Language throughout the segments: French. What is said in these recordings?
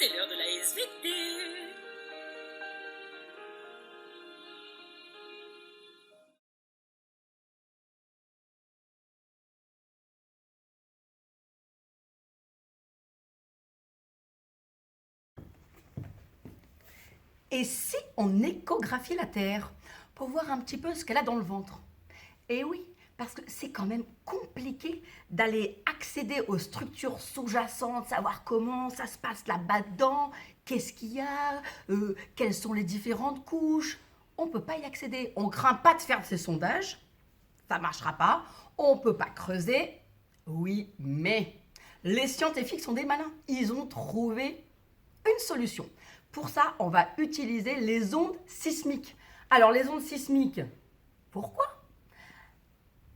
C'est l'heure de la SVT. Et si on échographiait la Terre pour voir un petit peu ce qu'elle a dans le ventre? Et oui, parce que c'est quand même compliqué d'aller accéder aux structures sous-jacentes, savoir comment ça se passe là-bas dedans, qu'est-ce qu'il y a, quelles sont les différentes couches. On ne peut pas y accéder. On ne craint pas de faire ces sondages, ça ne marchera pas. On ne peut pas creuser. Oui, mais les scientifiques sont des malins. Ils ont trouvé une solution. Pour ça, on va utiliser les ondes sismiques. Alors, les ondes sismiques, pourquoi?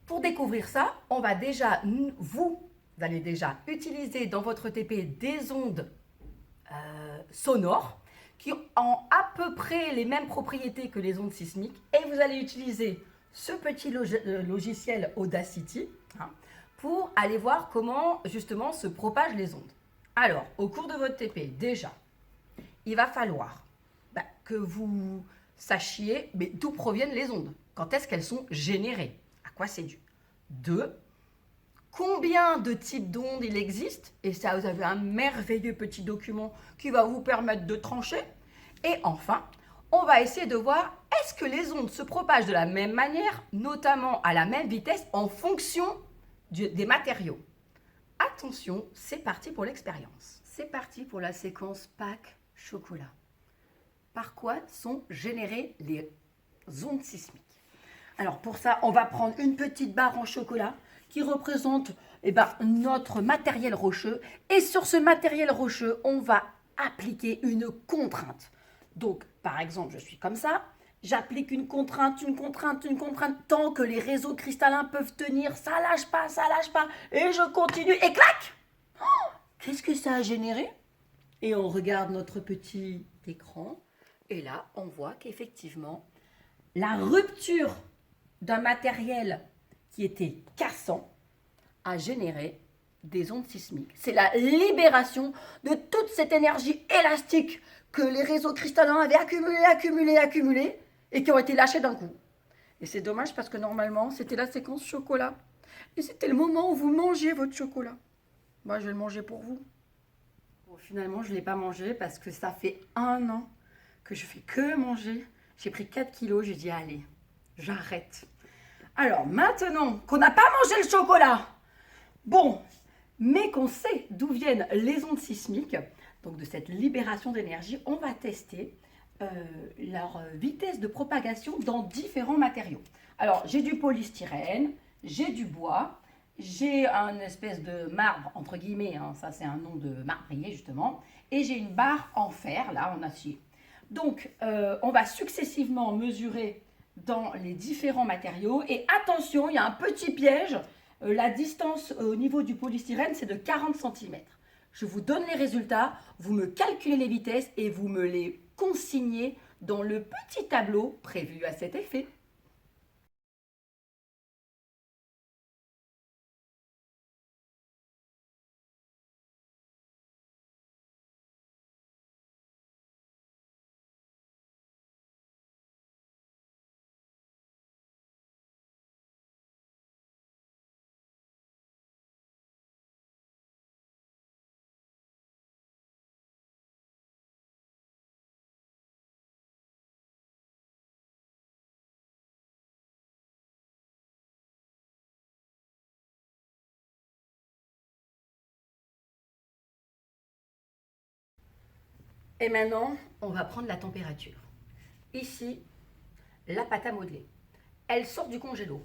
Pour découvrir ça, on va déjà, vous allez déjà utiliser dans votre TP des ondes sonores qui ont à peu près les mêmes propriétés que les ondes sismiques, et vous allez utiliser ce petit logiciel Audacity pour aller voir comment justement se propagent les ondes. Alors, au cours de votre TP, déjà, il va falloir que vous sachiez d'où proviennent les ondes, quand est-ce qu'elles sont générées, à quoi c'est dû. 2, combien de types d'ondes il existe, et ça vous avez un merveilleux petit document qui va vous permettre de trancher. Et enfin, on va essayer de voir est-ce que les ondes se propagent de la même manière, notamment à la même vitesse en fonction des matériaux. Attention, c'est parti pour l'expérience. C'est parti pour la séquence Pâques chocolat. Par quoi sont générées les ondes sismiques? Alors pour ça, on va prendre une petite barre en chocolat qui représente notre matériel rocheux. Et sur ce matériel rocheux, on va appliquer une contrainte. Donc, par exemple, je suis comme ça. J'applique une contrainte, tant que les réseaux cristallins peuvent tenir. Ça lâche pas. Et je continue. Et clac! Qu'est-ce que ça a généré? Et on regarde notre petit écran. Et là, on voit qu'effectivement, la rupture d'un matériel qui était cassant a généré des ondes sismiques. C'est la libération de toute cette énergie élastique que les réseaux cristallins avaient accumulée et qui ont été lâchés d'un coup. Et c'est dommage parce que normalement, c'était la séquence chocolat. Et c'était le moment où vous mangez votre chocolat. Moi, je vais le manger pour vous. Bon, finalement, je ne l'ai pas mangé parce que ça fait 1 an que je fais que manger. J'ai pris 4 kilos, j'ai dit allez, j'arrête. Alors maintenant qu'on n'a pas mangé le chocolat, bon, mais qu'on sait d'où viennent les ondes sismiques, donc de cette libération d'énergie, on va tester leur vitesse de propagation dans différents matériaux. Alors j'ai du polystyrène, j'ai du bois, j'ai un espèce de marbre, entre guillemets, ça c'est un nom de marbrier justement, et j'ai une barre en fer, là en acier. Donc on va successivement mesurer dans les différents matériaux. Et attention, il y a un petit piège. La distance au niveau du polystyrène, c'est de 40 cm. Je vous donne les résultats, vous me calculez les vitesses et vous me les consignez dans le petit tableau prévu à cet effet. Et maintenant, on va prendre la température. Ici, la pâte à modeler. Elle sort du congélo.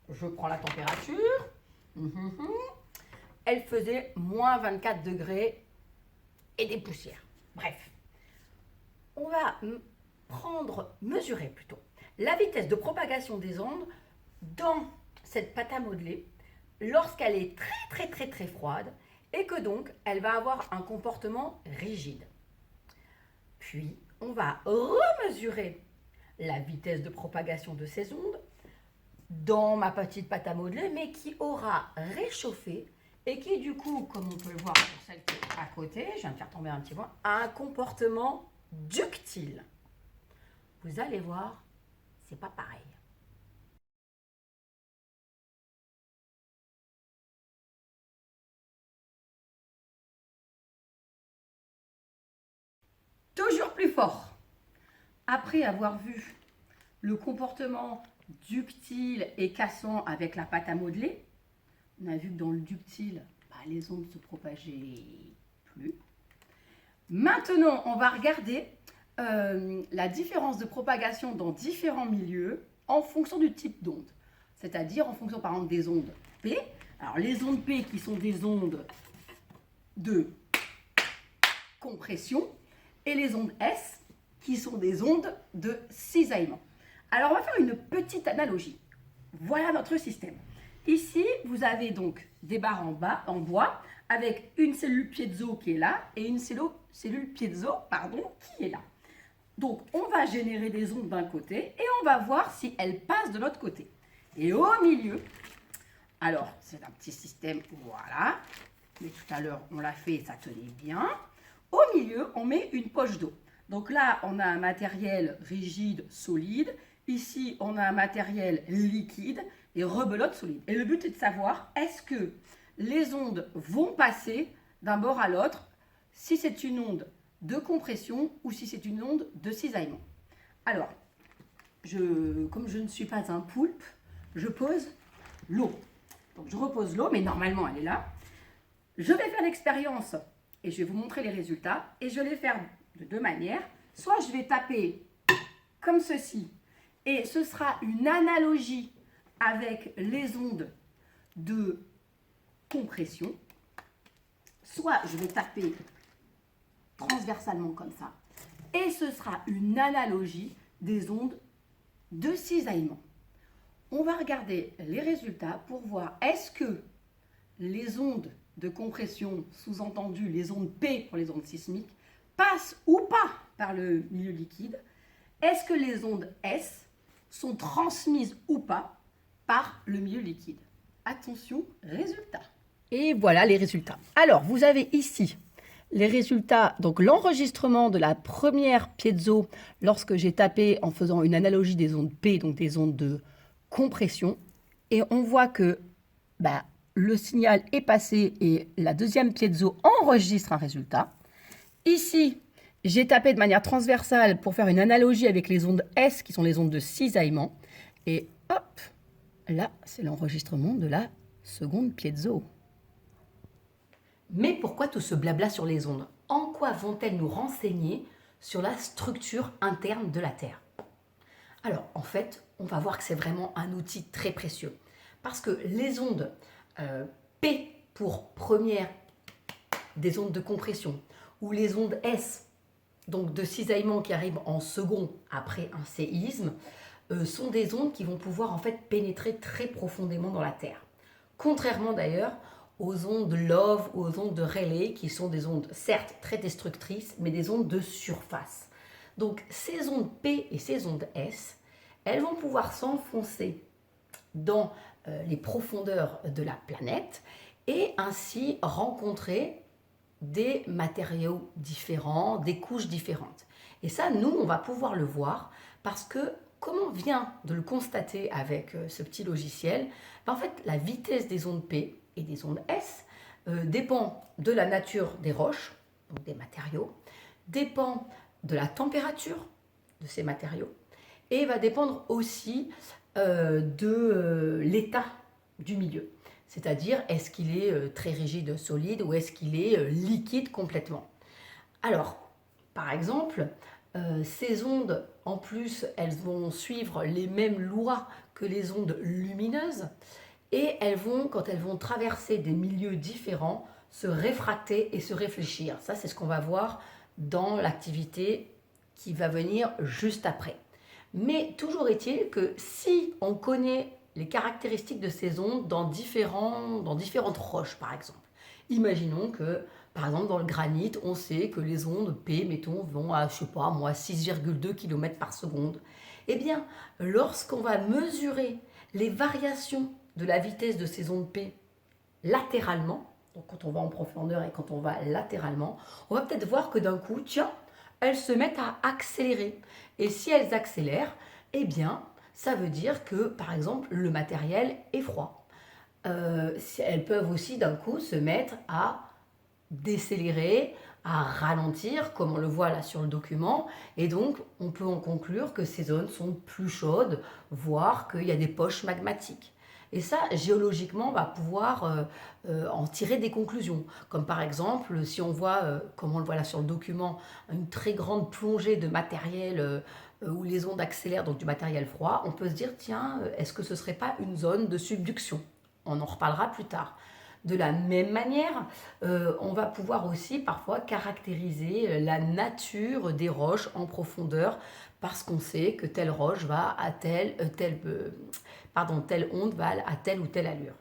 Je prends la température. Elle faisait moins 24 degrés et des poussières. Bref, on va mesurer plutôt la vitesse de propagation des ondes dans cette pâte à modeler lorsqu'elle est très froide et que donc elle va avoir un comportement rigide. Puis, on va remesurer la vitesse de propagation de ces ondes dans ma petite pâte à modeler, mais qui aura réchauffé et qui, du coup, comme on peut le voir pour celle qui est à côté, je viens de faire tomber un petit point, un comportement ductile. Vous allez voir, c'est pas pareil. Toujours plus fort. Après avoir vu le comportement ductile et cassant avec la pâte à modeler, on a vu que dans le ductile, les ondes ne se propageaient plus. Maintenant, on va regarder la différence de propagation dans différents milieux en fonction du type d'onde. C'est-à-dire en fonction, par exemple, des ondes P. Alors, les ondes P qui sont des ondes de compression et les ondes S qui sont des ondes de cisaillement. Alors, on va faire une petite analogie. Voilà notre système. Ici, vous avez donc des barres en bois avec une cellule piezo qui est là et une cellule piezo qui est là. Donc, on va générer des ondes d'un côté et on va voir si elles passent de l'autre côté. Et au milieu, alors, c'est un petit système, voilà, mais tout à l'heure, on l'a fait, ça tenait bien. Au milieu, on met une poche d'eau. Donc là, on a un matériel rigide, solide. Ici, on a un matériel liquide et rebelote solide. Et le but est de savoir, est-ce que les ondes vont passer d'un bord à l'autre, si c'est une onde de compression ou si c'est une onde de cisaillement. Alors, comme je ne suis pas un poulpe, je pose l'eau. Donc, je repose l'eau, mais normalement, elle est là. Je vais faire l'expérience et je vais vous montrer les résultats. Et je vais les faire de deux manières. Soit je vais taper comme ceci, et ce sera une analogie avec les ondes de compression. Soit je vais taper transversalement comme ça, et ce sera une analogie des ondes de cisaillement. On va regarder les résultats pour voir est-ce que les ondes de compression, sous-entendu les ondes P pour les ondes sismiques, passent ou pas par le milieu liquide. Est-ce que les ondes S sont transmises ou pas par le milieu liquide? Attention, résultats. Et voilà les résultats. Alors, vous avez ici les résultats, donc l'enregistrement de la première piezo lorsque j'ai tapé en faisant une analogie des ondes P, donc des ondes de compression. Et on voit que le signal est passé et la deuxième piezo enregistre un résultat. Ici, j'ai tapé de manière transversale pour faire une analogie avec les ondes S, qui sont les ondes de cisaillement. Et hop, là, c'est l'enregistrement de la seconde piezo. Mais pourquoi tout ce blabla sur les ondes? En quoi vont-elles nous renseigner sur la structure interne de la Terre? Alors, en fait, on va voir que c'est vraiment un outil très précieux. Parce que les ondes P pour première, des ondes de compression, ou les ondes S, donc de cisaillement qui arrivent en second après un séisme, sont des ondes qui vont pouvoir en fait pénétrer très profondément dans la Terre. Contrairement d'ailleurs aux ondes Love ou aux ondes de Rayleigh, qui sont des ondes certes très destructrices, mais des ondes de surface. Donc ces ondes P et ces ondes S, elles vont pouvoir s'enfoncer dans les profondeurs de la planète et ainsi rencontrer des matériaux différents, des couches différentes. Et ça, nous, on va pouvoir le voir parce que, comme on vient de le constater avec ce petit logiciel, en fait, la vitesse des ondes P et des ondes S dépend de la nature des roches, donc des matériaux, dépend de la température de ces matériaux et va dépendre aussi de l'état du milieu. C'est-à-dire, est-ce qu'il est très rigide, solide, ou est-ce qu'il est liquide complètement? Alors, par exemple, ces ondes, en plus, elles vont suivre les mêmes lois que les ondes lumineuses, et elles vont, quand elles vont traverser des milieux différents, se réfracter et se réfléchir. Ça, c'est ce qu'on va voir dans l'activité qui va venir juste après. Mais toujours est-il que si on connaît les caractéristiques de ces ondes dans différentes roches, par exemple. Imaginons que, par exemple, dans le granit, on sait que les ondes P, mettons, vont à, 6,2 km par seconde. Eh bien, lorsqu'on va mesurer les variations de la vitesse de ces ondes P latéralement, donc quand on va en profondeur et quand on va latéralement, on va peut-être voir que d'un coup, tiens, elles se mettent à accélérer. Et si elles accélèrent, eh bien, ça veut dire que, par exemple, le matériel est froid. Elles peuvent aussi d'un coup se mettre à décélérer, à ralentir, comme on le voit là sur le document. Et donc, on peut en conclure que ces zones sont plus chaudes, voire qu'il y a des poches magmatiques. Et ça, géologiquement, on va pouvoir en tirer des conclusions. Comme par exemple, si on voit, comme on le voit là sur le document, une très grande plongée de matériel où les ondes accélèrent, donc du matériel froid, on peut se dire, tiens, est-ce que ce ne serait pas une zone de subduction? On en reparlera plus tard. De la même manière, on va pouvoir aussi parfois caractériser la nature des roches en profondeur parce qu'on sait que telle roche va à telle onde va à telle ou telle allure.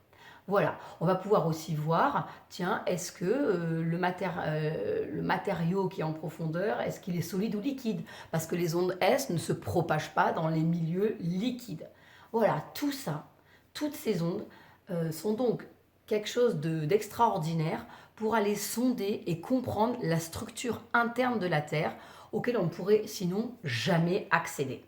Voilà, on va pouvoir aussi voir, tiens, est-ce que le matériau qui est en profondeur, est-ce qu'il est solide ou liquide? Parce que les ondes S ne se propagent pas dans les milieux liquides. Voilà, tout ça, toutes ces ondes sont donc quelque chose d'extraordinaire pour aller sonder et comprendre la structure interne de la Terre auquel on ne pourrait sinon jamais accéder.